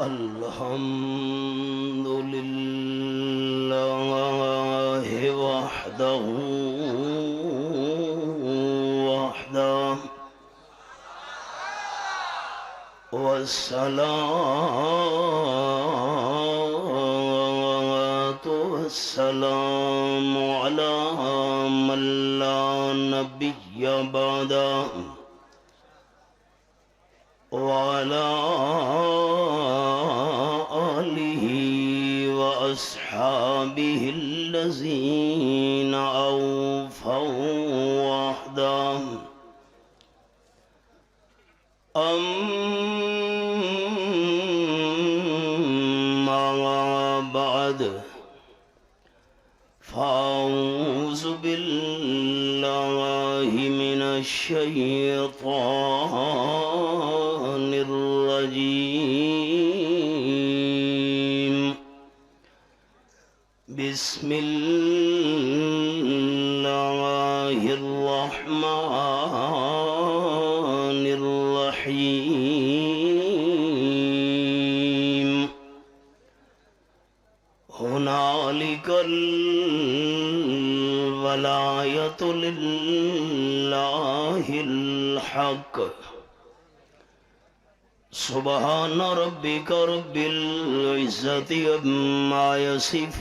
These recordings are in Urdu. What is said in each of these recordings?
الحمد لله وحده والصلاة والسلام على من لا نبي بعده وعلى آله وأصحابه الذين أوفوا وحده أما بعد فأعوذ بالله من الشيطان الرجيم بسم الله الرحمن الرحيم هنالك الولاية لله الحق سبحان ربك رب العزة عما يصفون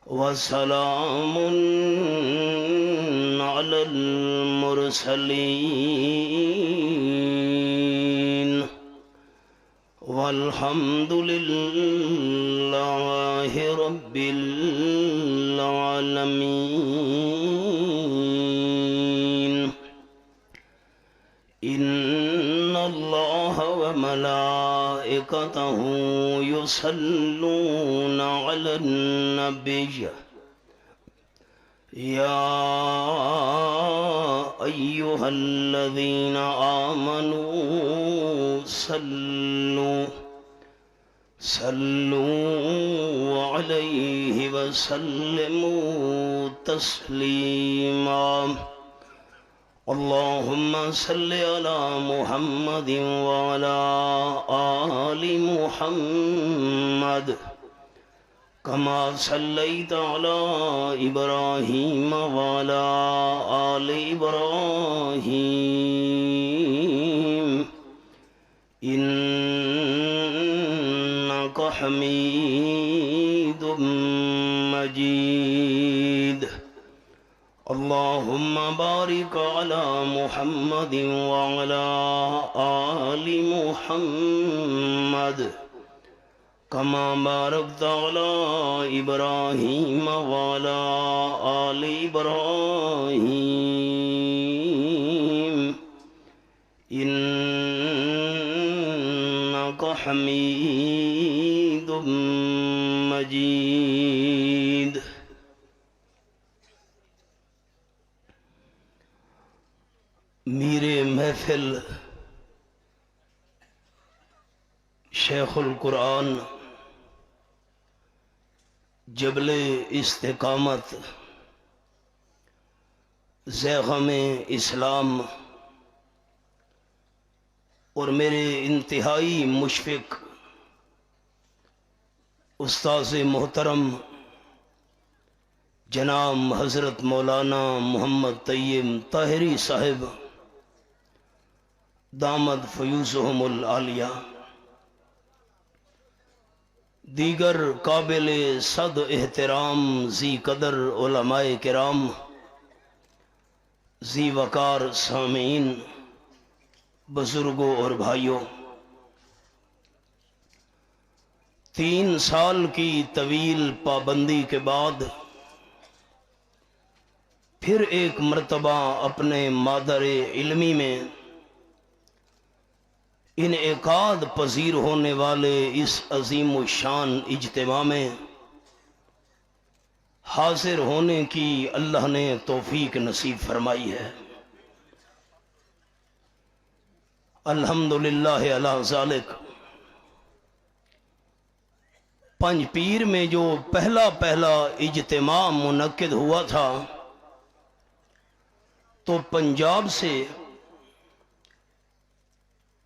وسلام على المرسلين والحمد لله رب العالمين. إن الله وملائكته يصلون على النبي يا أيها الذين آمنوا صلوا عليه وسلموا تسليما. اللهم صل على محمد وعلى آل محمد كما صليت على إبراهيم وعلى آل إبراهيم إنك حميد مجيد. اللهم بارك على محمد وعلى آل محمد كما باركت على إبراهيم وعلى آل إبراهيم إنك حميد مجيد. میرے محفل شیخ القرآن جبل استقامت زیغم اسلام اور میرے انتہائی مشفق استاذ محترم جناب حضرت مولانا محمد طیب طاہری صاحب دامت فیوزہم العالیہ، دیگر قابل صد احترام ذی قدر علماء کرام، ذی وقار سامعین، بزرگوں اور بھائیوں، 3 سال کی طویل پابندی کے بعد پھر ایک مرتبہ اپنے مادر علمی میں انعقاد پذیر ہونے والے اس عظیم الشان اجتماع میں حاضر ہونے کی اللہ نے توفیق نصیب فرمائی ہے. الحمدللہ علی ذالک. پنج پیر میں جو پہلا اجتماع منعقد ہوا تھا تو پنجاب سے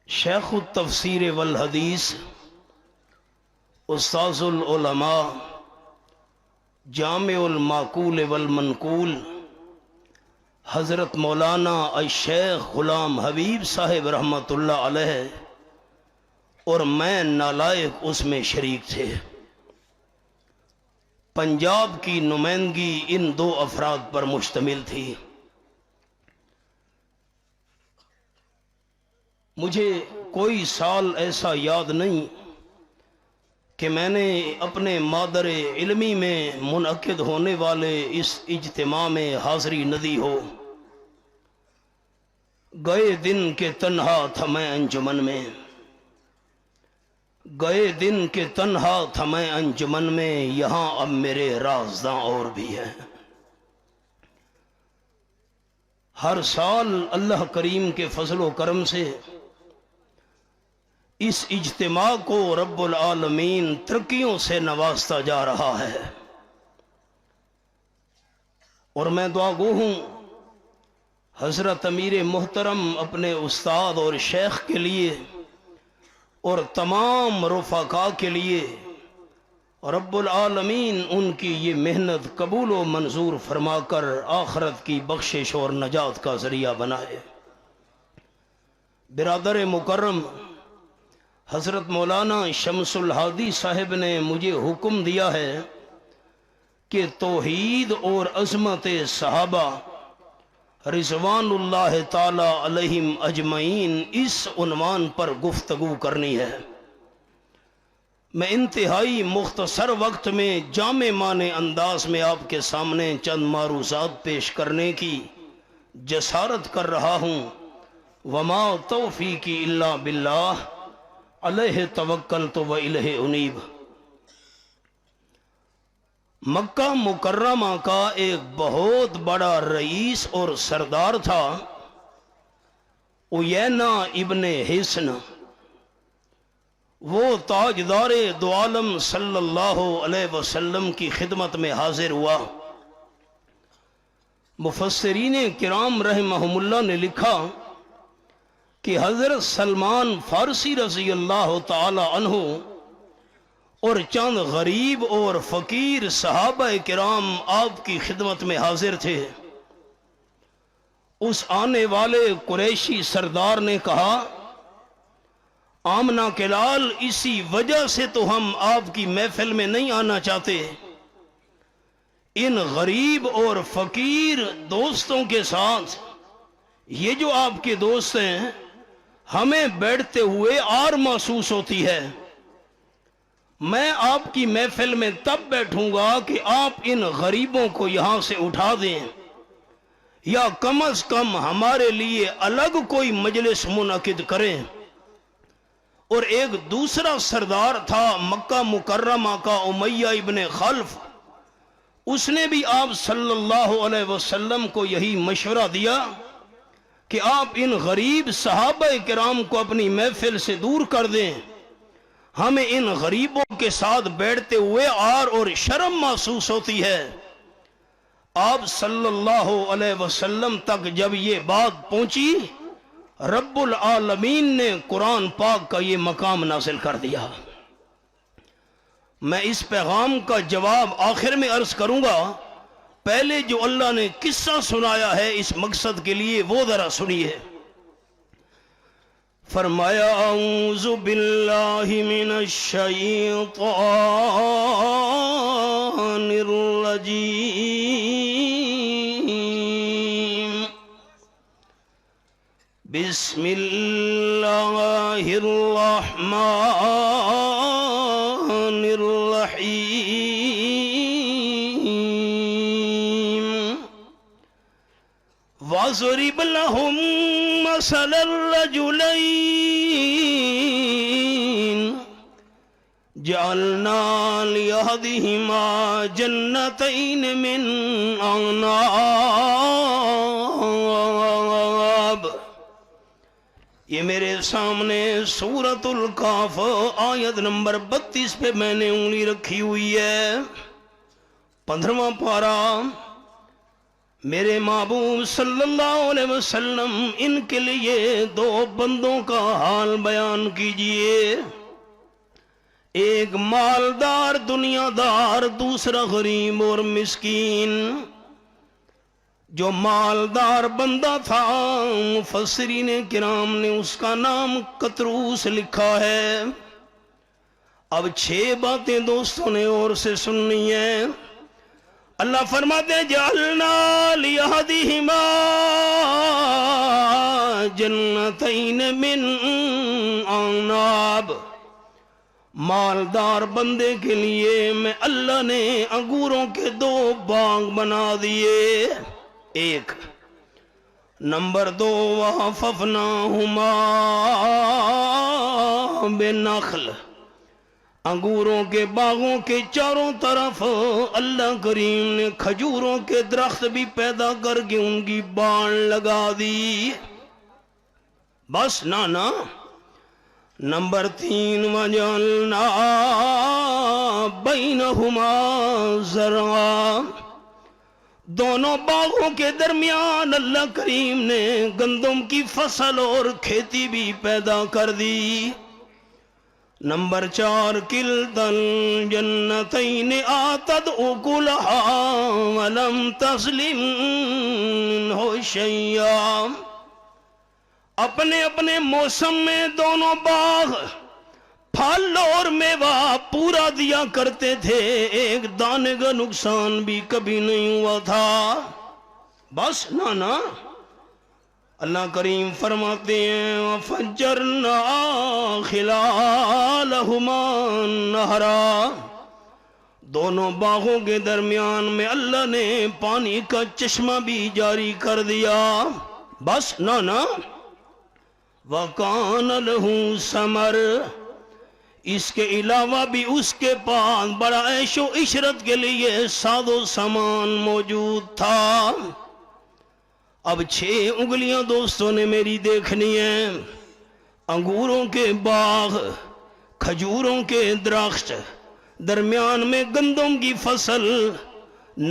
شیخ التفسیر والحدیث، استاذ العلماء، جامع المعقول والمنقول، حضرت مولانا الشیخ غلام حبیب صاحب رحمۃ اللہ علیہ اور میں نالائق اس میں شریک تھے۔ پنجاب کی نمائندگی ان دو افراد پر مشتمل تھی۔ مجھے کوئی سال ایسا یاد نہیں کہ میں نے اپنے مادر علمی میں منعقد ہونے والے اس اجتماع میں حاضری نہ دی ہو۔ گئے دن کے تنہا تھا میں انجمن میں، گئے دن کے تنہا تھا میں انجمن میں، یہاں اب میرے رازداں اور بھی ہیں۔ ہر سال اللہ کریم کے فضل و کرم سے اس اجتماع کو رب العالمین ترقیوں سے نوازتا جا رہا ہے، اور میں دعا گو ہوں حضرت امیر محترم اپنے استاد اور شیخ کے لیے اور تمام رفقاء کے لیے رب العالمین ان کی یہ محنت قبول و منظور فرما کر آخرت کی بخشش اور نجات کا ذریعہ بنائے۔ برادر مکرم، حضرت مولانا شمس الہادی صاحب نے مجھے حکم دیا ہے کہ توحید اور عظمت صحابہ رضوان اللہ تعالی علیہم اجمعین اس عنوان پر گفتگو کرنی ہے۔ میں انتہائی مختصر وقت میں جامع معنی انداز میں آپ کے سامنے چند معروضات پیش کرنے کی جسارت کر رہا ہوں۔ وما توفیقی الا باللہ، علیہ توکلت و الیہ انیب۔ مکہ مکرمہ کا ایک بہت بڑا رئیس اور سردار تھا، عیینہ ابن حصن۔ وہ تاجدار دو عالم صلی اللہ علیہ وسلم کی خدمت میں حاضر ہوا۔ مفسرین کرام رحمہم اللہ نے لکھا کہ حضرت سلمان فارسی رضی اللہ تعالی عنہ اور چند غریب اور فقیر صحابہ کرام آپ کی خدمت میں حاضر تھے۔ اس آنے والے قریشی سردار نے کہا، آمنہ کے لال، اسی وجہ سے تو ہم آپ کی محفل میں نہیں آنا چاہتے۔ ان غریب اور فقیر دوستوں کے ساتھ یہ جو آپ کے دوست ہیں، ہمیں بیٹھتے ہوئے آر محسوس ہوتی ہے۔ میں آپ کی محفل میں تب بیٹھوں گا کہ آپ ان غریبوں کو یہاں سے اٹھا دیں، یا کم از کم ہمارے لیے الگ کوئی مجلس منعقد کریں۔ اور ایک دوسرا سردار تھا مکہ مکرمہ کا، امیہ ابن خلف، اس نے بھی آپ صلی اللہ علیہ وسلم کو یہی مشورہ دیا کہ آپ ان غریب صحابہ کرام کو اپنی محفل سے دور کر دیں، ہمیں ان غریبوں کے ساتھ بیٹھتے ہوئے آر اور شرم محسوس ہوتی ہے۔ آپ صلی اللہ علیہ وسلم تک جب یہ بات پہنچی، رب العالمین نے قرآن پاک کا یہ مقام نازل کر دیا۔ میں اس پیغام کا جواب آخر میں عرض کروں گا، پہلے جو اللہ نے قصہ سنایا ہے اس مقصد کے لیے وہ ذرا سنیے۔ فرمایا، اعوذ باللہ من الشیطان الرجیم، بسم اللہ الرحمن الرحیم، وَاضْرِبْ لَهُمْ مَثَلَ الرَّجُلَيْنِ جَعَلْنَا لِأَحَدِهِمَا جَنَّتَيْنِ مِنْ أَعْنَابٍ۔ یہ میرے سامنے سورۃ الکہف آیت نمبر 32 پہ میں نے انگلی رکھی ہوئی ہے، 15واں پارہ۔ میرے محبوب صلی اللہ علیہ وسلم ان کے لیے دو بندوں کا حال بیان کیجئے، ایک مالدار دنیا دار، دوسرا غریب اور مسکین۔ جو مالدار بندہ تھا مفسرین کرام نے اس کا نام قطروس لکھا ہے۔ اب 6 باتیں دوستوں نے اور سے سننی ہیں۔ اللہ فرماتے ہیں جعلنا لِأَحَدِهِمَا جَنَّتَيْنِ مِنْ أَعْنَابٍ، مالدار بندے کے لیے میں اللہ نے انگوروں کے 2 باغ بنا دیے۔ ایک نمبر 2 وَحَفَفْنَاهُمَا بِالنَّخْلِ، انگوروں کے باغوں کے چاروں طرف اللہ کریم نے کھجوروں کے درخت بھی پیدا کر کے ان کی بان لگا دی۔ بس نانا۔ نمبر 3 وَجَعَلْنَا بَيْنَهُمَا زَرْعًا، دونوں باغوں کے درمیان اللہ کریم نے گندم کی فصل اور کھیتی بھی پیدا کر دی۔ نمبر 4 کِلْتَا الْجَنَّتَيْنِ آتَتْ أُكُلَهَا وَلَمْ تَظْلِمْ مِنْهُ شَيْئًا، اپنے اپنے موسم میں دونوں باغ پھل اور میوہ پورا دیا کرتے تھے، ایک دانے کا نقصان بھی کبھی نہیں ہوا تھا۔ بس نانا۔ اللہ کریم فرماتے ہیں وَفَجَّرْنَا خِلَالَهُمَا نَهْرًا، دونوں باغوں کے درمیان میں اللہ نے پانی کا چشمہ بھی جاری کر دیا۔ بس نانا۔ وَكَانَ لَهُ ثَمَرٌ، اس کے علاوہ بھی اس کے پاس بڑا عیش و عشرت کے لیے ساز و سامان موجود تھا۔ اب 6 انگلیاں دوستوں نے میری دیکھنی ہیں۔ انگوروں کے باغ، کھجوروں کے درخت، درمیان میں گندم کی فصل،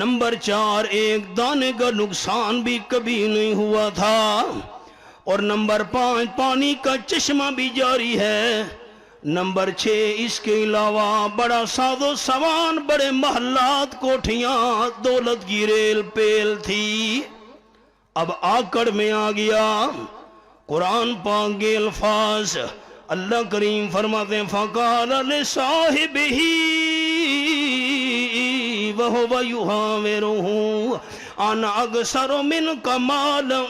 نمبر 4 ایک دانے کا نقصان بھی کبھی نہیں ہوا تھا، اور نمبر 5 پانی کا چشمہ بھی جاری ہے، نمبر 6 اس کے علاوہ بڑا ساز و سامان، بڑے محلات، کوٹھیاں، دولت کی ریل پیل تھی۔ اب آکڑ میں آ گیا قرآن پاک کے الفاظ۔ اللہ کریم فرماتے ہیں فَقَالَ لِصَاحِبِهِ وَهُوَ يُحَاوِرُهُ أَنَا أَكْثَرُ مِنْكَ مَالًا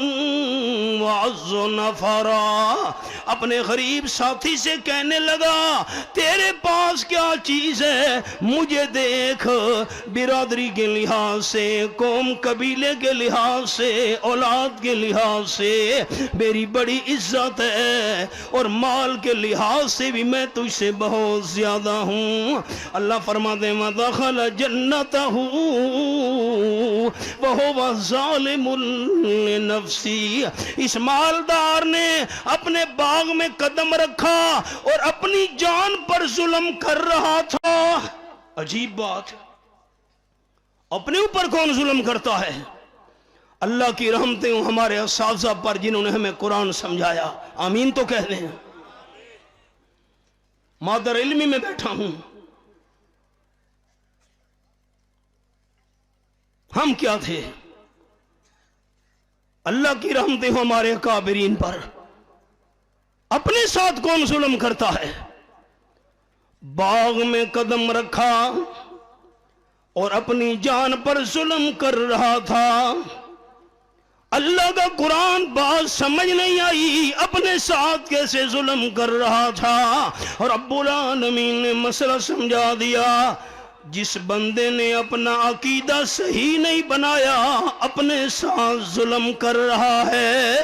وَأَعَزُّ نَفَرًا، اپنے غریب ساتھی سے کہنے لگا تیرے پاس کیا چیز ہے، مجھے دیکھ، برادری کے لحاظ سے، قوم قبیلے کے لحاظ سے، اولاد کے لحاظ سے میری بڑی عزت ہے، اور مال کے لحاظ سے بھی میں تجھ سے بہت زیادہ ہوں۔ اللہ فرماتے ہیں وَدَخَلَ جَنَّتَهُ وَهُوَ ظَالِمٌ لِنَفْسِهِ، اس مالدار نے اپنے باغ میں قدم رکھا اور اپنی جان پر ظلم کر رہا تھا۔ عجیب بات، اپنے اوپر کون ظلم کرتا ہے؟ اللہ کی رحمتیں ہمارے اساتذہ پر جنہوں نے ہمیں قرآن سمجھایا، آمین تو کہہ دیں۔ مادر علمی میں بیٹھا ہوں، ہم کیا تھے؟ اللہ کی رحمتیں ہمارے اکابرین پر۔ اپنے ساتھ کون ظلم کرتا ہے؟ باغ میں قدم رکھا اور اپنی جان پر ظلم کر رہا تھا۔ اللہ کا قرآن بات سمجھ نہیں آئی، اپنے ساتھ کیسے ظلم کر رہا تھا، اور رب العالمین نے مسئلہ سمجھا دیا۔ جس بندے نے اپنا عقیدہ صحیح نہیں بنایا، اپنے ساتھ ظلم کر رہا ہے۔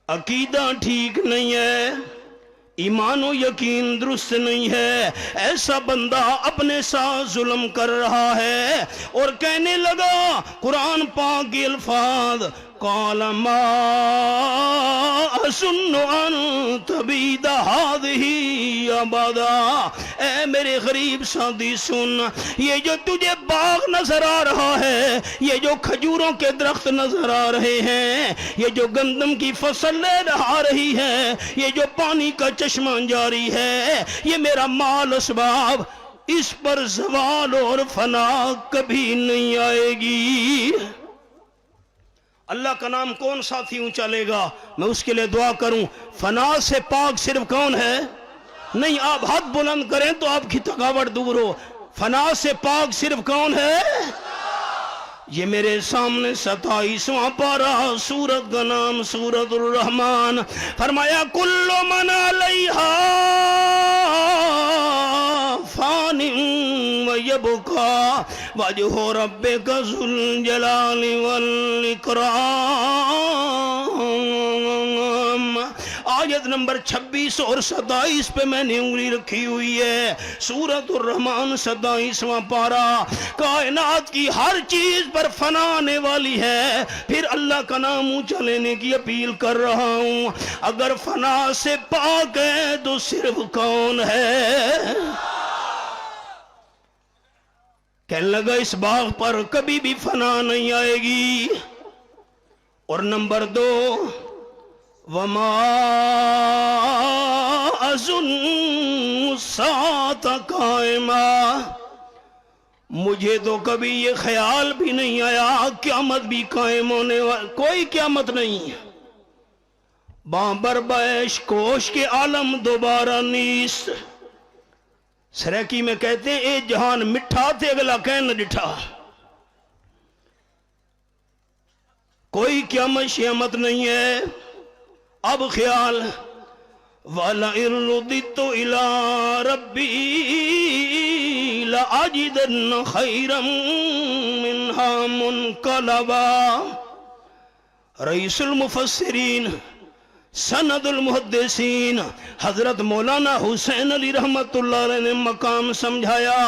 عقیدہ ٹھیک نہیں ہے، ایمان و یقین درست نہیں ہے، ایسا بندہ اپنے ساتھ ظلم کر رہا ہے۔ اور کہنے لگا قرآن پاک کے الفاظ قال ما أظن أن تبيد هذه أبدا. اے میرے غریب ساتھی سن، یہ جو تجھے باغ نظر آ رہا ہے، یہ جو کھجوروں کے درخت نظر آ رہے ہیں، یہ جو گندم کی فصل آ رہی ہے، یہ جو پانی کا چشمہ جاری ہے، یہ میرا مال اسباب، اس پر زوال اور فنا کبھی نہیں آئے گی. اللہ کا نام کون ساتھی اونچا لے گا؟ میں اس کے لئے دعا کروں. فنا سے پاک صرف کون ہے؟ نہیں، آپ ہاتھ بلند کریں تو آپ کی تھکاوٹ دور ہو. فنا سے پاک صرف کون ہے؟ یہ میرے سامنے 27واں پارہ، سورت کا نام سورت الرحمن. فرمایا کل من علیہا فان ویبقا وجہ ربک ذو الجلال والاکرام. آیت نمبر 26 اور 27 پہ میں نے انگلی رکھی ہوئی ہے. سورت الرحمن 27واں پارہ. کائنات کی ہر چیز پر فنا آنے والی ہے، پھر اللہ کا نام اونچا لینے کی اپیل کر رہا ہوں. اگر فنا سے پاک ہے تو صرف کون ہے؟ کہنے لگا اس باغ پر کبھی بھی فنا نہیں آئے گی. اور نمبر 2، وما اظن الساعة قائمہ. مجھے تو کبھی یہ خیال بھی نہیں آیا قیامت بھی قائم ہونے والی. کوئی قیامت نہیں. بابر بیش کوش کے عالم دوبارہ نیست. سریکی میں کہتے ہیں اے جہان مٹھا تھے اگلا کہن ڈٹھا. کوئی قیامت شیامت نہیں ہے. اب خیال وَلَئِن رُدِدتُّ إِلَىٰ رَبِّي لَأَجِدَنَّ خَيْرًا مِّنْهَا مُنْقَلَبًا. رئیس المفسرین، سند المحدثین حضرت مولانا حسین علی رحمت اللہ علیہ نے مقام سمجھایا.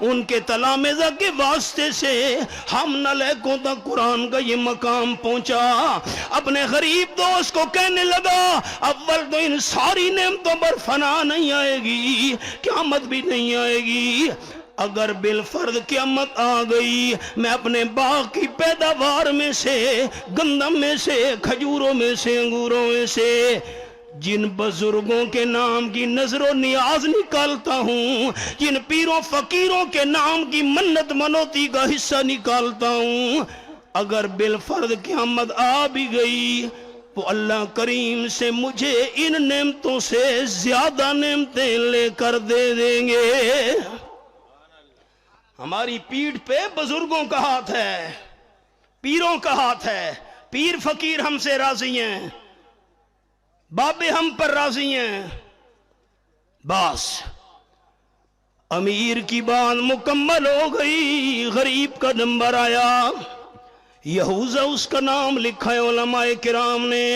ان کے تلامذہ کے واسطے سے ہم نالائقوں تک قرآن کا یہ مقام پہنچا. اپنے غریب دوست کو کہنے لگا اول تو ان ساری نعمتوں پر فنا نہیں آئے گی، قیامت بھی نہیں آئے گی. اگر بالفرض قیامت آ گئی، میں اپنے باغ کی پیداوار میں سے، گندم میں سے، کھجوروں میں سے، انگوروں میں سے جن بزرگوں کے نام کی نظر و نیاز نکالتا ہوں، جن پیروں فقیروں کے نام کی منت منوتی کا حصہ نکالتا ہوں، اگر بالفرض قیامت آ بھی گئی تو اللہ کریم سے مجھے ان نعمتوں سے زیادہ نعمتیں لے کر دے دیں گے. ہماری پیٹھ پہ بزرگوں کا ہاتھ ہے، پیروں کا ہاتھ ہے. پیر فقیر ہم سے راضی ہیں، بابے ہم پر راضی ہیں. بس امیر کی بات مکمل ہو گئی. غریب کا نمبر آیا. یہوذا اس کا نام لکھا ہے علماء کرام نے.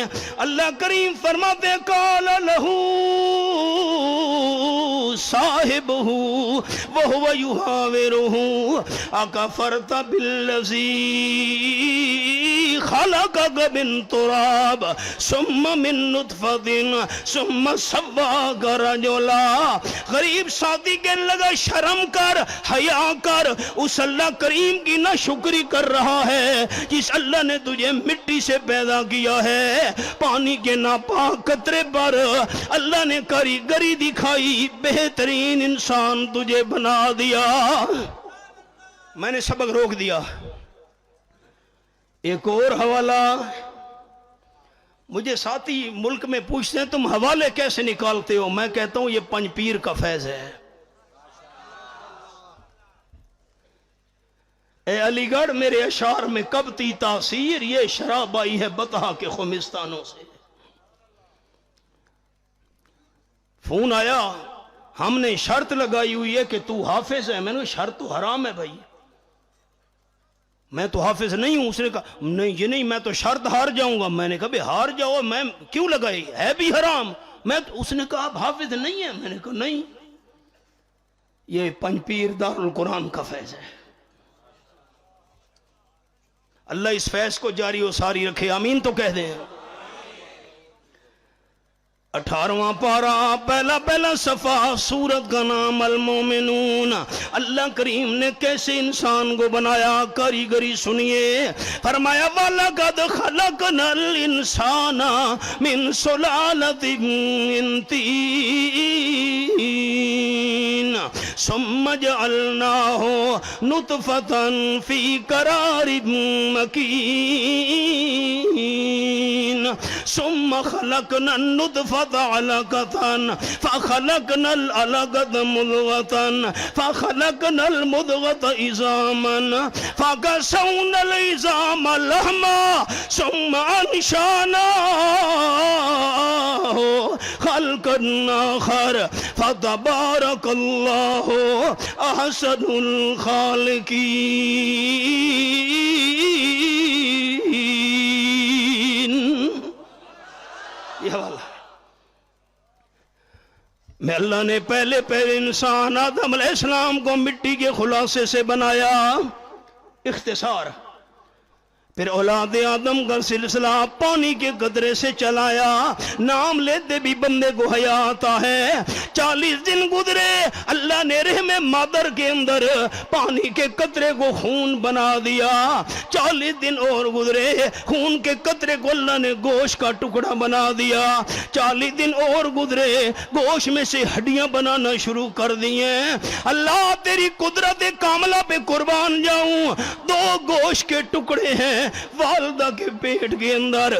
اللہ کریم فرماتے قال لہو صاحبہ وہو یحاورہ اکفرت بالذی خلقک من تراب ثم من نطفۃ ثم سواک رجلا. غریب ساتھی کہنے لگا شرم کر، حیا کر. اس اللہ کریم کی نہ شکری کر رہا ہے جس اللہ نے تجھے مٹی سے پیدا کیا ہے. پانی کے ناپاک قطرے پر اللہ نے کاریگری دکھائی، بہترین انسان تجھے بنا دیا. میں نے سبق روک دیا. ایک اور حوالہ. مجھے ساتھی ملک میں پوچھتے ہیں تم حوالے کیسے نکالتے ہو؟ میں کہتا ہوں یہ پنج پیر کا فیض ہے. اے علی گڑھ میرے اشعار میں کبتی تاثیر یہ شراب آئی ہے بطحا کے خمستانوں سے. فون آیا، ہم نے شرط لگائی ہوئی ہے کہ تو حافظ ہے. میں نے شرط تو حرام ہے بھائی، میں تو حافظ نہیں ہوں. اس نے کہا نہیں یہ نہیں، میں تو شرط ہار جاؤں گا. میں نے کہا بھئی ہار جاؤ، میں کیوں لگائی، ہے بھی حرام. اس نے کہا آپ حافظ نہیں ہیں. میں نے کہا نہیں. یہ پنج پیر دار القرآن کا فیض ہے. اللہ اس فیض کو جاری و ساری رکھے، آمین تو کہہ دیں۔ 18واں پارہ پہلا صفحہ، سورت کا نام المومنون۔ اللہ کریم نے کیسے انسان کو بنایا، کاریگری سنیے۔ فرمایا وَلَقَدْ خَلَقْنَا الْإِنسَانَ مِنْ سُلَالَةٍ مِّن طِينٍ ثُمَّ جَعَلْنَاهُ نُطْفَةً فِي قَرَارٍ مَّكِينٍ ثُمَّ خَلَقْنَا النُّطْفَةَ علقة فخلقنا العلقة مضغة فخلقنا المضغة عظاما فكسونا العظام لحما ثم أنشأناه خلقا آخر فتبارك الله أحسن الخالقين۔ یہ والا میں اللہ نے پہلے انسان آدم علیہ السلام کو مٹی کے خلاصے سے بنایا، اختصار۔ پھر اولاد آدم کا سلسلہ پانی کے قطرے سے چلایا، نام لیتے بھی بندے کو حیا آتا ہے۔ 40 دن گزرے، اللہ نے رحم مادر کے اندر پانی کے قطرے کو خون بنا دیا۔ 40 دن اور گزرے، خون کے قطرے کو اللہ نے گوشت کا ٹکڑا بنا دیا۔ 40 دن اور گزرے، گوشت میں سے ہڈیاں بنانا شروع کر دیے۔ اللہ تیری قدرت کاملہ پہ قربان جاؤں، 2 گوشت کے ٹکڑے ہیں والدہ کے پیٹ کے اندر۔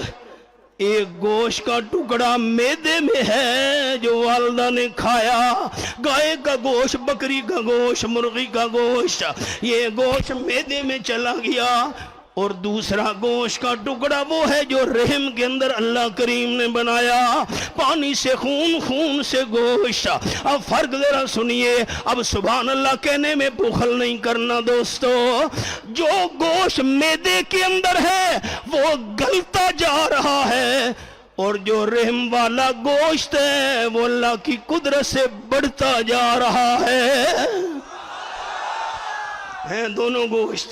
ایک گوشت کا ٹکڑا معدے میں ہے جو والدہ نے کھایا، گائے کا گوشت، بکری کا گوشت، مرغی کا گوشت، یہ گوشت معدے میں چلا گیا۔ اور دوسرا گوشت کا ٹکڑا وہ ہے جو رحم کے اندر اللہ کریم نے بنایا، پانی سے خون، خون سے گوشت۔ اب فرق ذرا سنیے، اب سبحان اللہ کہنے میں بخل نہیں کرنا دوستو۔ جو گوشت معدے کے اندر ہے وہ گلتا جا رہا ہے، اور جو رحم والا گوشت ہے وہ اللہ کی قدرت سے بڑھتا جا رہا ہے۔ ہیں دونوں گوشت،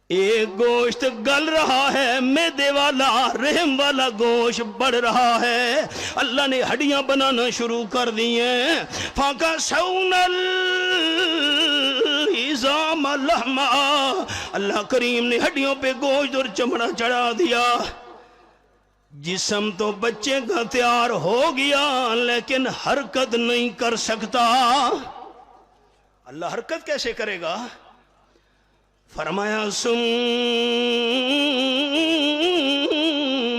ایک گوشت گل رہا ہے معدے والا، رحم والا گوشت بڑھ رہا ہے۔ اللہ نے ہڈیاں بنانا شروع کر دی ہیں۔ فَكَسَوْنَا الْعِظَامَ لَحْمًا، اللہ کریم نے ہڈیوں پہ گوشت اور چمڑا چڑھا دیا۔ جسم تو بچے کا تیار ہو گیا لیکن حرکت نہیں کر سکتا۔ اللہ حرکت کیسے کرے گا؟ فرمایا ثم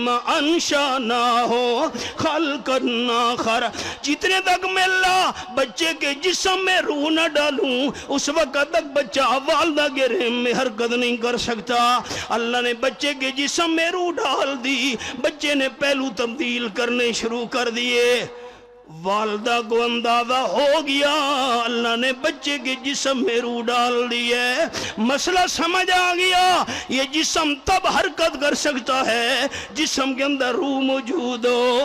انشأناہ خلقا آخر، جتنے تک میں اللہ بچے کے جسم میں روح نہ ڈالوں اس وقت تک بچہ والدہ کے رحم میں حرکت نہیں کر سکتا۔ اللہ نے بچے کے جسم میں روح ڈال دی، بچے نے پہلو تبدیل کرنے شروع کر دیے۔ والدہ کو اندازہ ہو گیا اللہ نے بچے کے جسم میں روح ڈال دی ہے، مسئلہ سمجھ آ گیا۔ یہ جسم تب حرکت کر سکتا ہے جسم کے اندر روح موجود ہو،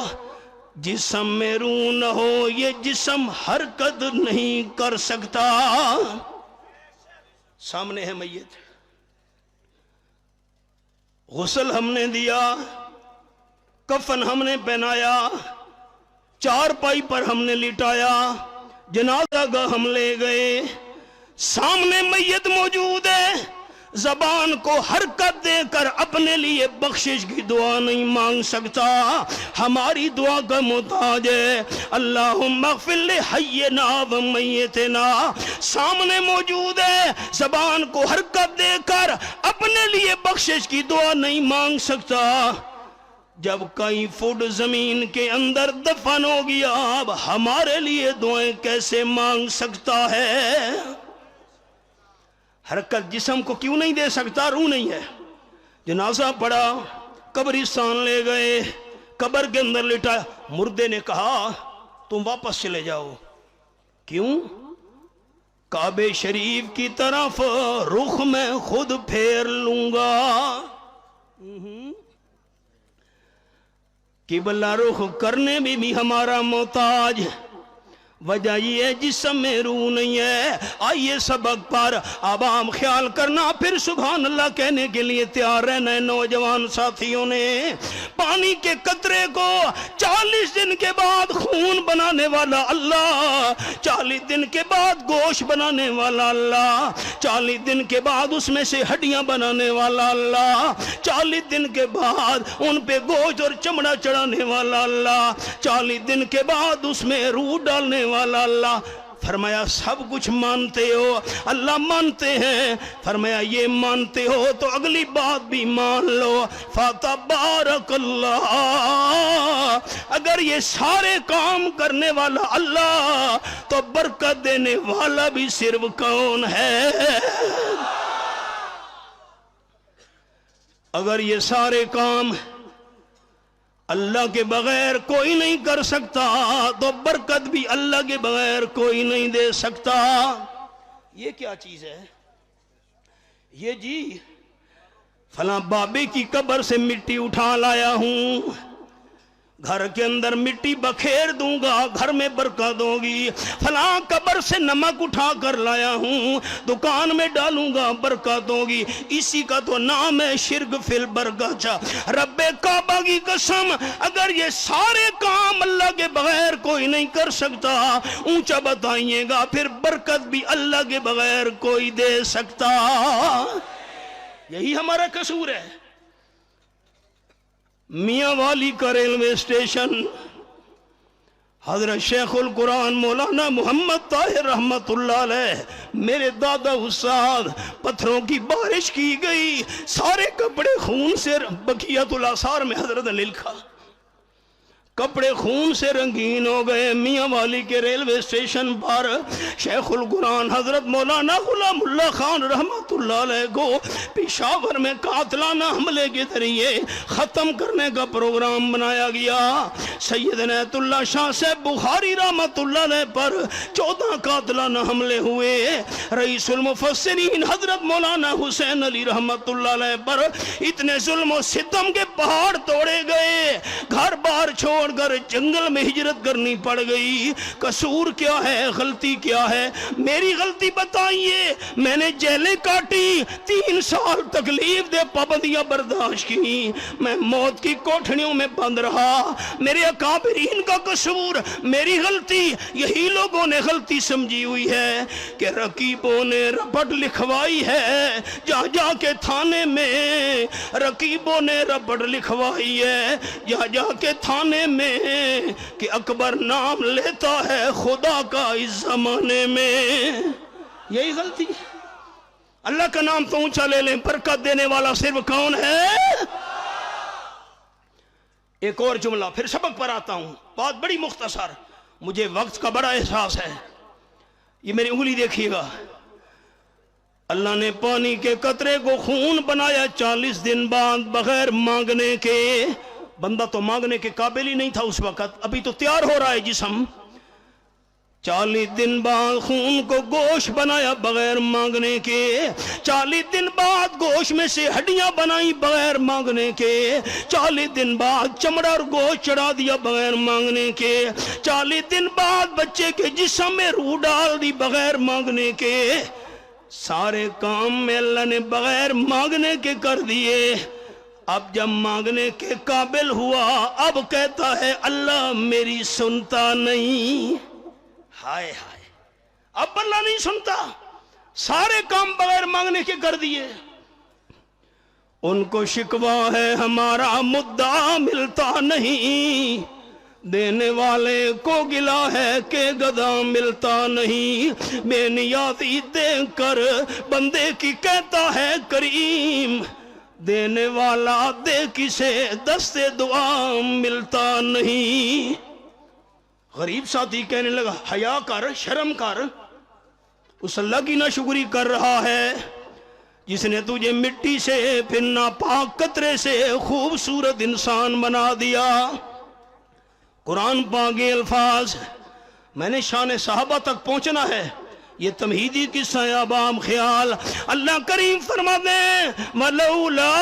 جسم میں روح نہ ہو یہ جسم حرکت نہیں کر سکتا۔ سامنے ہے میت، غسل ہم نے دیا، کفن ہم نے پہنایا، چارپائی پر ہم نے لٹایا، جنازہ گاہ ہم لے گئے، سامنے میت موجود ہے، زبان کو حرکت دے کر اپنے لیے بخشش کی دعا نہیں مانگ سکتا، ہماری دعا کا محتاج ہے۔ اللہم اغفر لحینا و میتنا، سامنے موجود ہے، زبان کو حرکت دے کر اپنے لیے بخشش کی دعا نہیں مانگ سکتا۔ جب کئی فٹ زمین کے اندر دفن ہو گیا اب ہمارے لیے دعائیں کیسے مانگ سکتا ہے؟ حرکت جسم کو کیوں نہیں دے سکتا؟ روح نہیں ہے۔ جنازہ پڑا، قبرستان لے گئے، قبر کے اندر لٹایا، مردے نے کہا تم واپس چلے جاؤ۔ کیوں؟ کعبہ شریف کی طرف رخ میں خود پھیر لوں گا۔ قبلہ رخ کرنے میں بھی ہمارا محتاج، وجہ یہ ہے جسم میں روح نہیں ہے۔ آئیے سبق پر اب ہم خیال کرنا، پھر سبحان اللہ کہنے کے لیے تیار رہنا ہے۔ نوجوان ساتھیوں نے پانی کے قطرے کو 40 دن کے بعد خون بنانے والا اللہ، 40 دن کے بعد گوشت بنانے والا اللہ، 40 دن کے بعد اس میں سے ہڈیاں بنانے والا اللہ، 40 دن کے بعد ان پہ گوشت اور چمڑا چڑھانے والا اللہ، 40 دن کے بعد اس میں روح ڈالنے والا اللہ۔ فرمایا سب کچھ مانتے ہو؟ اللہ مانتے ہیں۔ فرمایا یہ مانتے ہو تو اگلی بات بھی مان لو، فتبارک اللہ۔ اگر یہ سارے کام کرنے والا اللہ تو برکت دینے والا بھی صرف کون ہے؟ اگر یہ سارے کام اللہ کے بغیر کوئی نہیں کر سکتا تو برکت بھی اللہ کے بغیر کوئی نہیں دے سکتا۔ یہ کیا چیز ہے؟ یہ جی فلاں بابے کی قبر سے مٹی اٹھا لایا ہوں، گھر کے اندر مٹی بکھیر دوں گا، گھر میں برکت ہوگی۔ فلاں قبر سے نمک اٹھا کر لایا ہوں، دکان میں ڈالوں گا، برکت ہوگی۔ اسی کا تو نام ہے شرک فی البرکت۔ رب کعبہ کی قسم، اگر یہ سارے کام اللہ کے بغیر کوئی نہیں کر سکتا، اونچا بتائیے گا پھر برکت بھی اللہ کے بغیر کوئی دے سکتا؟ یہی ہمارا قصور ہے۔ میاں والی کا ریلوے اسٹیشن، حضرت شیخ القرآن مولانا محمد طاہر رحمت اللہ علیہ، میرے دادا استاد، پتھروں کی بارش کی گئی، سارے کپڑے خون سے، بقیت الاثار میں حضرت نے لکھا، کپڑے خون سے رنگین ہو گئے۔ میاں والی کے ریلوے اسٹیشن پر شیخ القرآن حضرت مولانا غلام اللہ خان رحمت اللہ علیہ کو پشاور میں قاتلانہ حملے کے ذریعے ختم کرنے کا پروگرام بنایا گیا۔ سید عنایت اللہ شاہ صاحب بخاری رحمت اللہ علیہ پر 14 قاتلانہ حملے ہوئے۔ رئیس المفسرین حضرت مولانا حسین علی رحمت اللہ علیہ پر اتنے ظلم و ستم کے پہاڑ توڑے گئے، گھر بار چھوڑ کر جنگل میں ہجرت کرنی پڑ گئی۔ قصور کیا ہے؟ غلطی کیا ہے؟ میری غلطی بتائیے۔ میں نے جیلیں کاٹی، 3 سال تکلیف دے پابندیاں برداشت کی، میں موت کی کوٹھڑیوں میں بند رہا۔ میرے اکابرین کا قصور، میری غلطی۔ یہی لوگوں نے غلطی سمجھی ہوئی ہے کہ رقیبوں نے رپٹ لکھوائی ہے، جا جا کے تھانے میں رقیبوں نے رپٹ لکھوائی ہے، جا جا کے تھانے میں کہ اکبر نام لیتا ہے خدا کا اس زمانے میں۔ یہی غلطی۔ اللہ کا نام تو اونچا لے لیں، برکت دینے والا صرف کون ہے؟ ایک اور جملہ پھر سبق پر آتا ہوں، بات بڑی مختصر، مجھے وقت کا بڑا احساس ہے۔ یہ میری انگلی دیکھیے گا، اللہ نے پانی کے قطرے کو خون بنایا 40 دن بعد بغیر مانگنے کے۔ بندہ تو مانگنے کے قابل ہی نہیں تھا اس وقت، ابھی تو تیار ہو رہا ہے جسم۔ 40 دن بعد خون کو گوشت بنایا بغیر مانگنے کے، 40 دن بعد گوشت میں سے ہڈیاں بنائی بغیر مانگنے کے، 40 دن بعد چمڑا اور گوشت چڑھا دیا بغیر مانگنے کے، 40 دن بعد بچے کے جسم میں روح ڈال دی بغیر مانگنے کے۔ سارے کام میں اللہ نے بغیر مانگنے کے کر دیے۔ اب جب مانگنے کے قابل ہوا، اب کہتا ہے اللہ میری سنتا نہیں۔ ہائے ہائے، اب اللہ نہیں سنتا، سارے کام بغیر مانگنے کے کر دیے۔ ان کو شکوہ ہے ہمارا مدعا ملتا نہیں، دینے والے کو گلا ہے کہ گدا ملتا نہیں۔ بے نیازی دیکھ کر بندے کی کہتا ہے کریم، دینے والا دے کسے دست دعا ملتا نہیں۔ غریب ساتھی کہنے لگا حیا کر، شرم کر، اس اللہ کی ناشکری کر رہا ہے جس نے تجھے مٹی سے پھر ناپاک قطرے سے خوبصورت انسان بنا دیا۔ قرآن پاک کے الفاظ، میں نے شان صحابہ تک پہنچنا ہے، یہ تمہیدی قصہ ہے، اب عام خیال۔ اللہ کریم فرماتے ہیں وَلَوْلَا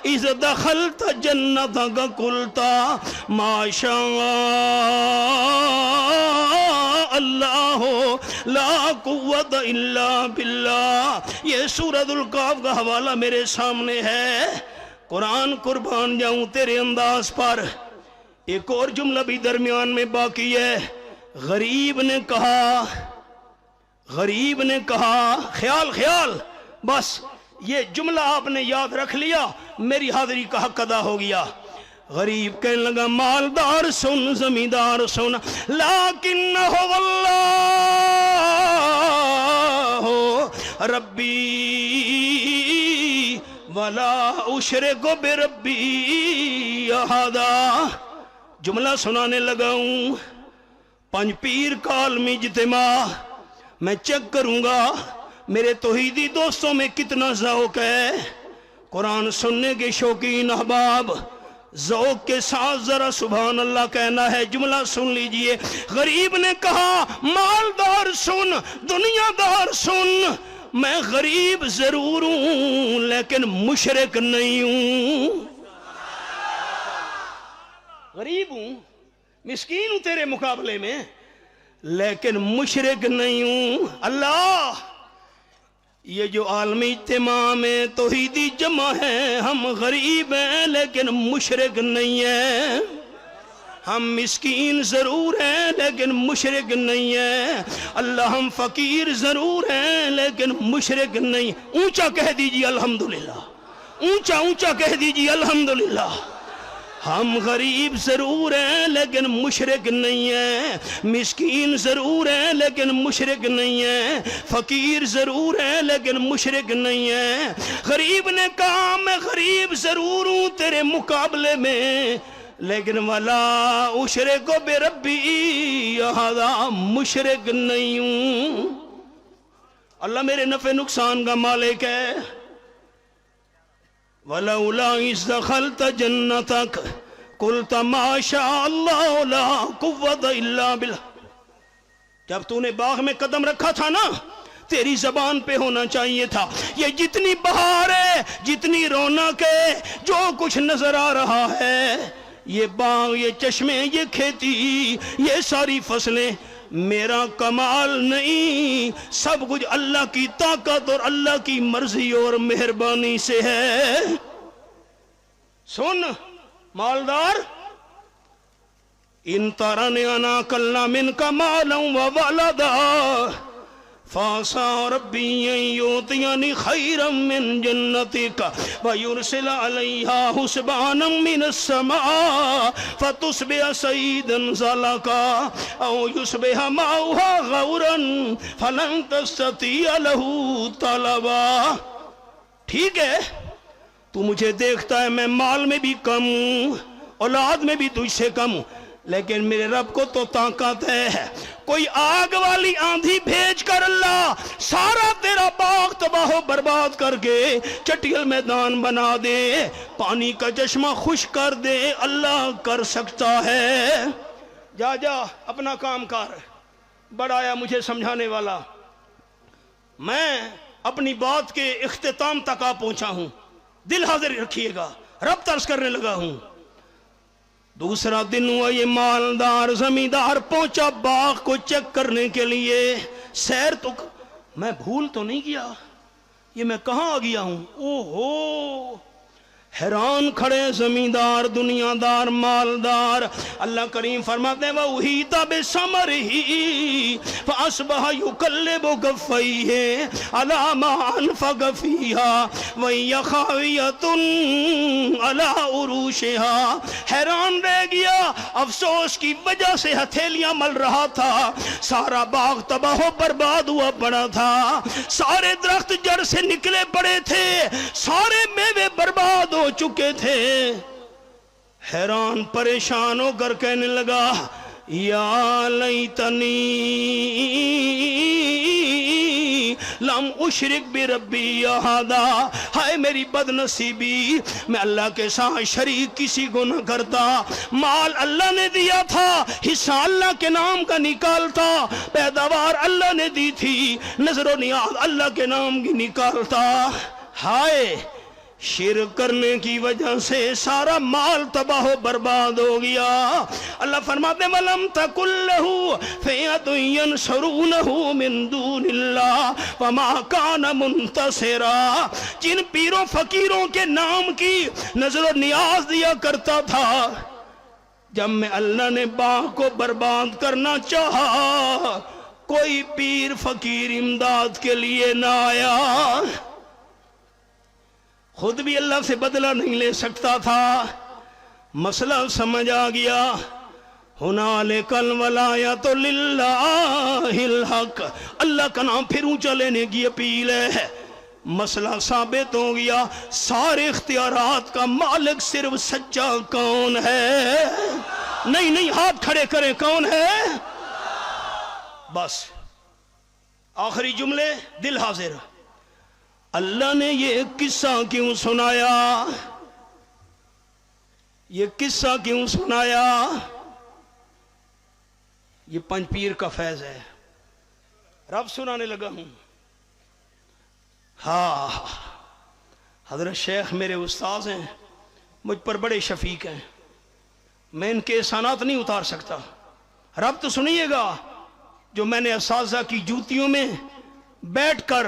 اذ دخلت جنتک قلت ما شاء اللہ لا قوت الا باللہ. یہ سورۃ القاف کا حوالہ میرے سامنے ہے. قرآن قربان جاؤں تیرے انداز پر. ایک اور جملہ بھی درمیان میں باقی ہے. غریب نے کہا خیال بس یہ جملہ آپ نے یاد رکھ لیا, میری حاضری کا حق ادا ہو گیا. غریب کہنے لگا مالدار سن, زمیندار سن, لیکنہ واللہ ربی ولا اشرک بربی احدا. جملہ سنانے لگا ہوں. پنج پیر کا عالمی اجتماع میں چیک کروں گا میرے توحیدی دوستوں میں کتنا ذوق ہے. قرآن سننے کے شوقین احباب ذوق کے ساتھ ذرا سبحان اللہ کہنا ہے. جملہ سن لیجئے. غریب نے کہا مالدار سن, دنیا دار سن, میں غریب ضرور ہوں لیکن مشرک نہیں ہوں. غریب ہوں, مسکین ہوں تیرے مقابلے میں, لیکن مشرک نہیں ہوں. اللہ, یہ جو عالمی اجتماع میں توحیدی جمع ہے, ہم غریب ہیں لیکن مشرک نہیں ہیں. ہم مسکین ضرور ہیں لیکن مشرک نہیں ہیں. اللہ, ہم فقیر ضرور ہیں لیکن مشرک نہیں. اونچا کہہ دیجیے الحمدللہ, اونچا کہہ دیجیے الحمدللہ. ہم غریب ضرور ہیں لیکن مشرک نہیں ہیں, مسکین ضرور ہیں لیکن مشرک نہیں ہیں, فقیر ضرور ہیں لیکن مشرک نہیں ہیں. غریب نے کہا میں غریب ضرور ہوں تیرے مقابلے میں, لیکن ولا اشرک بربی احدا, مشرک نہیں ہوں. اللہ میرے نفع نقصان کا مالک ہے. وَلَوْلَا إِذْ دَخَلْتَ جَنَّتَكَ قُلْتَ مَا شَاءَ اللَّهُ لَا قُوَّةَ إِلَّا بِاللَّهِ. جب تو نے باغ میں قدم رکھا تھا نا, تیری زبان پہ ہونا چاہیے تھا یہ جتنی بہار ہے, جتنی رونق ہے, جو کچھ نظر آ رہا ہے, یہ باغ, یہ چشمے, یہ کھیتی, یہ ساری فصلیں میرا کمال نہیں, سب کچھ اللہ کی طاقت اور اللہ کی مرضی اور مہربانی سے ہے. سن مالدار, ان ترنی انا اقل منک مالا وولدا فعسى ربي أن يؤتيني خيرا من جنتك ويرسل عليها حسبانا من السماء فتصبح صعيدا زلقا أو يصبح ماؤها غورا فلن تستطيع له طلبا. ٹھیک ہے, تو مجھے دیکھتا ہے میں مال میں بھی کم ہوں, اولاد میں بھی تجھ سے کم ہوں, لیکن میرے رب کو تو طاقت ہے. کوئی آگ والی آندھی بھیج کر اللہ سارا تیرا باغ تباہ و برباد کر کے چٹیل میدان بنا دے, پانی کا چشمہ خشک کر دے, اللہ کر سکتا ہے. جا اپنا کام کر. بڑا آیا مجھے سمجھانے والا. میں اپنی بات کے اختتام تک آ پہنچا ہوں, دل حاضر رکھیے گا. رب ترس کرنے لگا ہوں. دوسرا دن ہوا, یہ مالدار زمیندار پہنچا باغ کو چیک کرنے کے لیے. سیر تو میں بھول تو نہیں گیا, یہ میں کہاں آ گیا ہوں؟ اوہو, حیران کھڑے زمیندار, دنیا دار, مالدار. اللہ کریم فرماتے ہیں وَأُحِيطَ بِثَمَرِهِ فَأَصْبَحَ يُقَلِّبُ كَفَّيْهِ عَلَى مَا أَنفَقَ فِيهَا وَهِيَ خَاوِيَةٌ عَلَى عُرُوشِهَا. حیران رہ گیا, افسوس کی وجہ سے ہتھیلیاں مل رہا تھا. سارا باغ تباہ و برباد ہوا پڑا تھا, سارے درخت جڑ سے نکلے پڑے تھے, سارے میوے برباد ہو چکے تھے. حیران پریشان ہو کر کہنے لگا یا لیتنی لم اشرک بربی احدا. ہائے میری بد نصیبی, میں اللہ کے ساتھ شریک کسی کو نہ کرتا. مال اللہ نے دیا تھا, حصہ اللہ کے نام کا نکالتا, پیداوار اللہ نے دی تھی, نظر و نیاز اللہ کے نام کی نکالتا. ہائے شرک کرنے کی وجہ سے سارا مال تباہ و برباد ہو گیا. اللہ فرماتے ہیں وَلَمْ تَكُنْ لَهُ فِئَةٌ يَنْصُرُونَهُ مِنْ دُونِ اللَّهِ وَمَا كَانَ مُنْتَصِرًا. جن پیروں فقیروں کے نام کی نظر و نیاز دیا کرتا تھا، جب میں اللہ نے باغ کو برباد کرنا چاہا کوئی پیر فقیر امداد کے لیے نہ آیا. خود بھی اللہ سے بدلہ نہیں لے سکتا تھا. مسئلہ سمجھ آ گیا. ہنالک الولایۃ للہ الحق. اللہ کا نام پھر اونچا لینے کی اپیل ہے. مسئلہ ثابت ہو گیا. سارے اختیارات کا مالک صرف سچا کون ہے؟ نہیں ہاتھ کھڑے کریں. کون ہے؟ بس آخری جملے دل حاضر. اللہ نے یہ قصہ کیوں سنایا؟ یہ قصہ کیوں سنایا؟ یہ پنج پیر کا فیض ہے. رب سنانے لگا ہوں. ہاں، حضرت شیخ میرے استاذ ہیں، مجھ پر بڑے شفیق ہیں. میں ان کے احسانات نہیں اتار سکتا. رب تو سنیے گا جو میں نے اساتذہ کی جوتیوں میں بیٹھ کر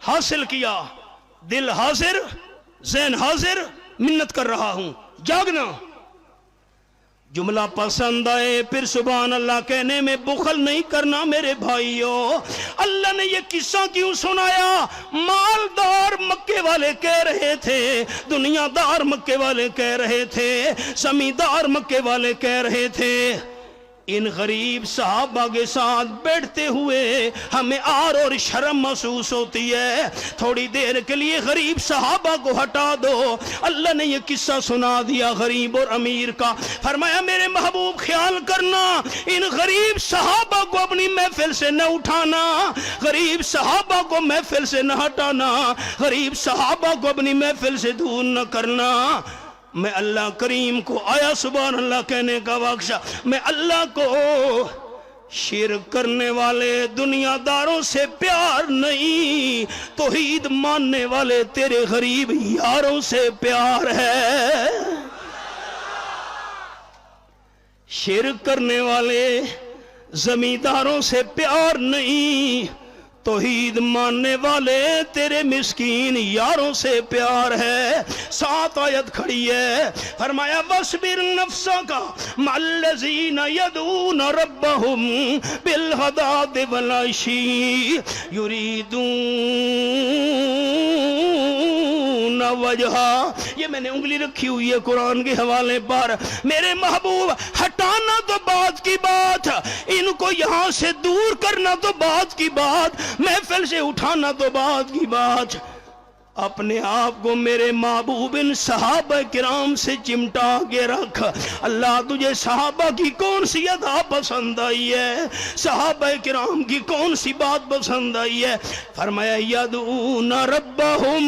حاصل کیا. دل حاضر، ذہن حاضر، منت کر رہا ہوں. جاگنا. جملہ پسند آئے پھر سبحان اللہ کہنے میں بخل نہیں کرنا میرے بھائیوں. اللہ نے یہ قصہ کیوں سنایا؟ مالدار مکے والے کہہ رہے تھے، دنیا دار مکے والے کہہ رہے تھے، زمیندار مکے والے کہہ رہے تھے. ان غریب صحابہ کے ساتھ بیٹھتے ہوئے ہمیں آر اور شرم محسوس ہوتی ہے. تھوڑی دیر کے لیے غریب صحابہ کو ہٹا دو. اللہ نے یہ قصہ سنا دیا غریب اور امیر کا. فرمایا میرے محبوب خیال کرنا، ان غریب صحابہ کو اپنی محفل سے نہ اٹھانا، غریب صحابہ کو محفل سے نہ ہٹانا، غریب صحابہ کو اپنی محفل سے دور نہ کرنا. میں اللہ کریم کو آیا سبحان اللہ کہنے کا بخشا. میں اللہ کو شرک کرنے والے دنیا داروں سے پیار نہیں، توحید ماننے والے تیرے غریب یاروں سے پیار ہے. شرک کرنے والے زمینداروں سے پیار نہیں، توحید ماننے والے تیرے مسکین یاروں سے پیار ہے. 7 آیت کھڑی ہے. فرمایا وَاصْبِرْ نَفْسَكَ مَعَ الَّذِينَ يَدْعُونَ رَبَّهُمْ بِالْغَدَاةِ وَالْعَشِيِّ يُرِيدُونَ وَجْهَهُ. یہ میں نے انگلی رکھی ہوئی ہے قرآن کے حوالے پر. میرے محبوب ہٹانا تو بات کی بات، ان کو یہاں سے دور کرنا تو بات کی بات، محفل سے اٹھانا تو بات کی بات. اپنے آپ کو میرے محبوب ان صحابہ کرام سے چمٹا کے رکھ. اللہ تجھے صحابہ کی کون سی ادا پسند آئی ہے؟ صحابہ کرام کی کون سی بات پسند آئی ہے؟ فرمایا یدعون ربہم،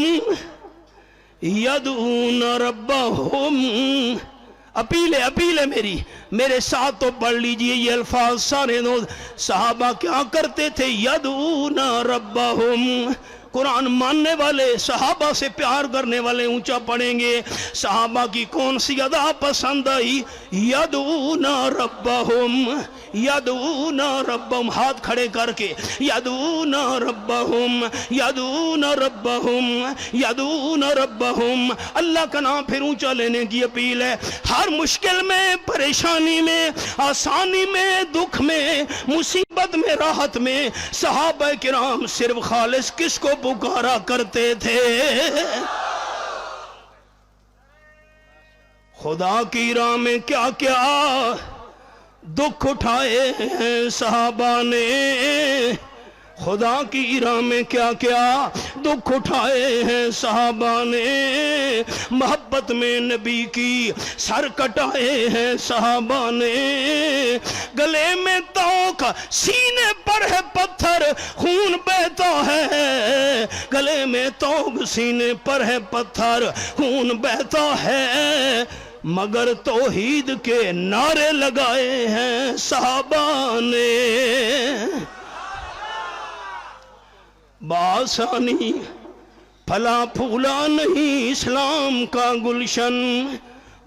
یدعون ربہم. اپیل ہے میری، میرے ساتھ تو پڑھ لیجئے یہ الفاظ سارے دوست. صحابہ کیا کرتے تھے؟ یدعون ربہم. قرآن ماننے والے، صحابہ سے پیار کرنے والے اونچا پڑھیں گے. صحابہ کی کون سی ادا پسند آئی؟ یدعون ربہم، یدعون ربہم. ہاتھ کھڑے کر کے یدعون ربہم، یدعون ربہم، یدعون ربہم. اللہ کا نام پھر اونچا لینے کی اپیل ہے. ہر مشکل میں، پریشانی میں، آسانی میں، دکھ میں، مصیبت میں، راحت میں صحابہ کرام صرف خالص کس کو پکارا کرتے تھے؟ خدا کی راہ میں کیا کیا دکھ اٹھائے ہیں صحابہ نے، خدا کی راہ میں کیا کیا دکھ اٹھائے ہیں صحابہ نے. محبت میں نبی کی سر کٹائے ہیں صحابہ نے. گلے میں توق، سینے پر ہے پتھر، خون بہتا ہے. گلے میں توق، سینے پر ہے پتھر، خون بہتا ہے، مگر توحید کے نعرے لگائے ہیں صحابہ نے. بآسانی پھلا پھولا نہیں اسلام کا گلشن،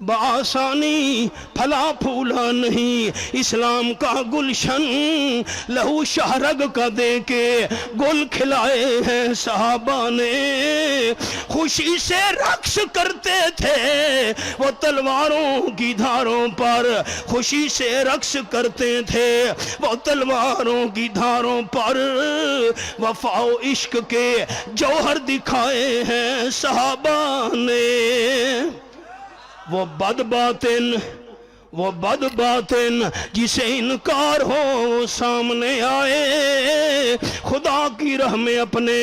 بآسانی پھلا پھولا نہیں اسلام کا گلشن، لہو شہرگ کا دے کے گل کھلائے ہیں صحابہ نے، خوشی سے رقص کرتے تھے وہ تلواروں کی دھاروں پر، خوشی سے رقص کرتے تھے وہ تلواروں کی دھاروں پر، وفا و عشق کے جوہر دکھائے ہیں صحابہ نے، وہ بد باطن جسے انکار ہو سامنے آئے، خدا کی راہ میں اپنے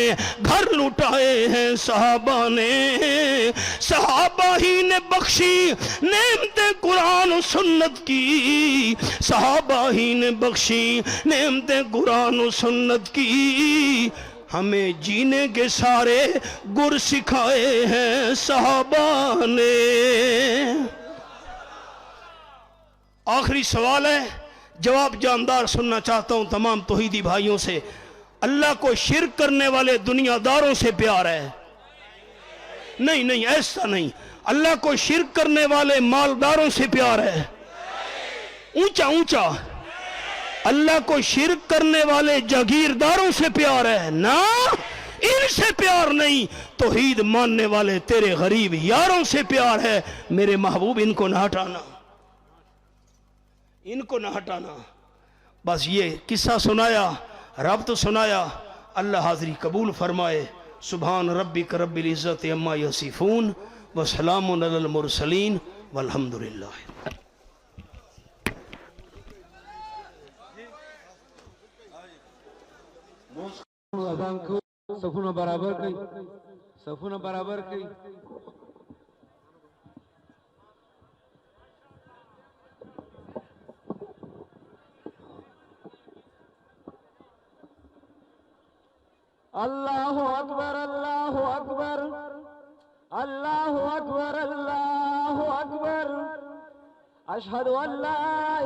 گھر لٹائے ہیں صحابہ نے، صحابہ ہی نے بخشی نعمتیں قرآن و سنت کی، صحابہ ہی نے بخشی نعمتیں قرآن و سنت کی، ہمیں جینے کے سارے گر سکھائے ہیں صحابہ نے۔ آخری سوال ہے، جواب جاندار سننا چاہتا ہوں تمام توحیدی بھائیوں سے۔ اللہ کو شرک کرنے والے دنیا داروں سے پیار ہے؟ نہیں ایسا نہیں۔ اللہ کو شرک کرنے والے مالداروں سے پیار ہے؟ اونچا اللہ کو شرک کرنے والے جاگیرداروں سے پیار ہے؟ نا، ان سے پیار نہیں، توحید ماننے والے تیرے غریب یاروں سے پیار ہے۔ میرے محبوب ان کو نہ ہٹانا، ان کو نہ ہٹانا۔ بس یہ قصہ سنایا، ربط سنایا، اللہ حاضری قبول فرمائے۔ سبحان ربک رب العزت عما یصفون وسلام علی المرسلین والحمدللہ۔ صفونه برابر کړئ، صفونه برابر کړئ۔ اللہ اکبر اللہ اکبر اللہ اکبر اللہ اکبر، اشہد ان لا